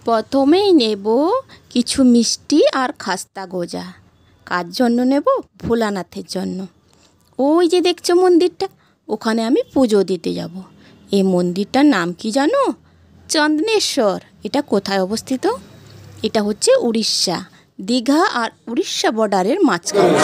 প্রথমেই নেব কিছু মিষ্টি আর খাস্তা গজা। কার জন্য নেব? ভোলানাথের জন্য। ওই যে দেখছো মন্দিরটা, ওখানে আমি পুজো দিতে যাব। এই মন্দিরটার নাম কি জানো? চন্দনেশ্বর। এটা কোথায় অবস্থিত? এটা হচ্ছে উড়িষ্যা, দীঘা আর উড়িষ্যা বর্ডারের মাঝখানে।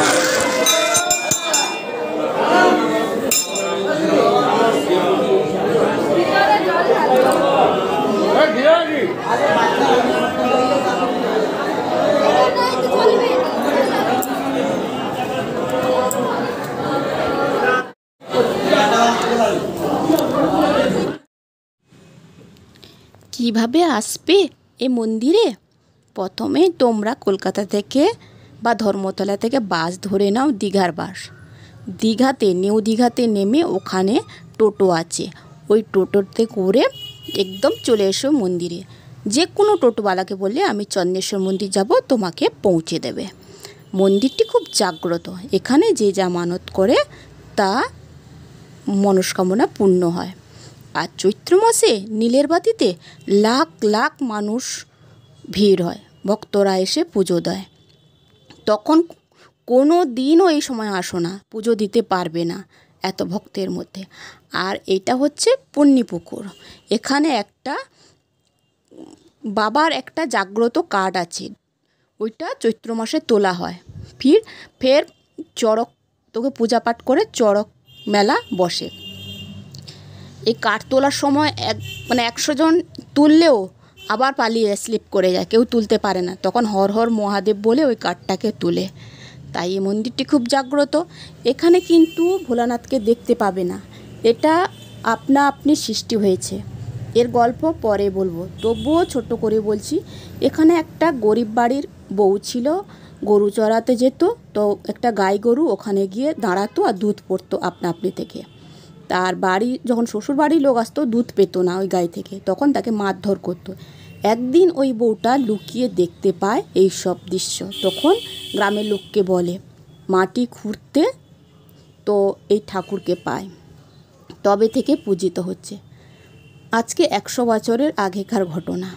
কিভাবে আসবে এই মন্দিরে? প্রথমে তোমরা কলকাতা থেকে বা ধর্মতলা থেকে বাস ধরে নাও, দীঘার বাস। দীঘাতে নিউ দীঘাতে নেমে ওখানে টোটো আছে, ওই টোটোতে করে একদম চলে এসো মন্দিরে। যে কোনো টোটোওয়ালাকে বললে আমি চন্দনেশ্বর মন্দির যাব, তোমাকে পৌঁছে দেবে। মন্দিরটি খুব জাগ্রত, এখানে যে যা মানত করে তা মনস্কামনা পূর্ণ হয়। আর চৈত্র মাসে নীলের বাতিতে লাখ লাখ মানুষ ভিড় হয়, ভক্তরা এসে পুজো দেয়। তখন কোনো দিনও এই সময় আসো না, পুজো দিতে পারবে না এত ভক্তের মধ্যে। আর এটা হচ্ছে পুণ্যপুকুর। এখানে একটা বাবার একটা জাগ্রত কার্ড আছে, ওইটা চৈত্র মাসে তোলা হয়। ফের চড়ক তোকে পূজা পাঠ করে চড়ক মেলা বসে। এই কার্ড তোলার সময় 100 জন তুললেও আবার পালিয়ে স্লিপ করে যায়, কেউ তুলতে পারে না। তখন হর হর মহাদেব বলে ওই কার্ডটাকে তুলে। তাই এই মন্দিরটি খুব জাগ্রত। এখানে কিন্তু ভোলানাথকে দেখতে পাবে না, এটা আপনা আপনি সৃষ্টি হয়েছে। এর গল্প পরে বলবো, তবুও ছোট করে বলছি। এখানে একটা গরিব বাড়ির বউ ছিল, গরু চড়াতে যেত, তো একটা গাই গরু ওখানে গিয়ে দাঁড়াতো আর দুধ পড়তো আপনা আপনি থেকে। তার বাড়ি যখন শ্বশুর বাড়ির লোক আসতো, দুধ পেতো না ওই গাই থেকে, তখন তাকে মারধর করতো। একদিন ওই বউটা লুকিয়ে দেখতে পায় এই সব দৃশ্য, তখন গ্রামের লোককে বলে মাটি খুঁড়তে, তো এই ঠাকুরকে পায়, তবে থেকে পূজিত হচ্ছে। আজকে 100 বছরের আগেকার ঘটনা।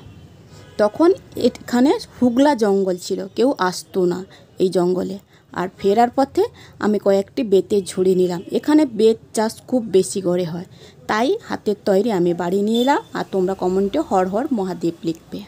তখন এখানে হুগলা জঙ্গল ছিল, কেউ আসতো না এই জঙ্গলে। আর ফেরার পথে আমি কয়েকটি বেতের ঝুড়ি নিলাম। এখানে বেত চাষ খুব বেশি করে হয়, তাই হাতের তৈরি আমি বাড়ি নিয়ে এলাম। আর তোমরা কমেন্টে হর হর মহাদেব লিখবে।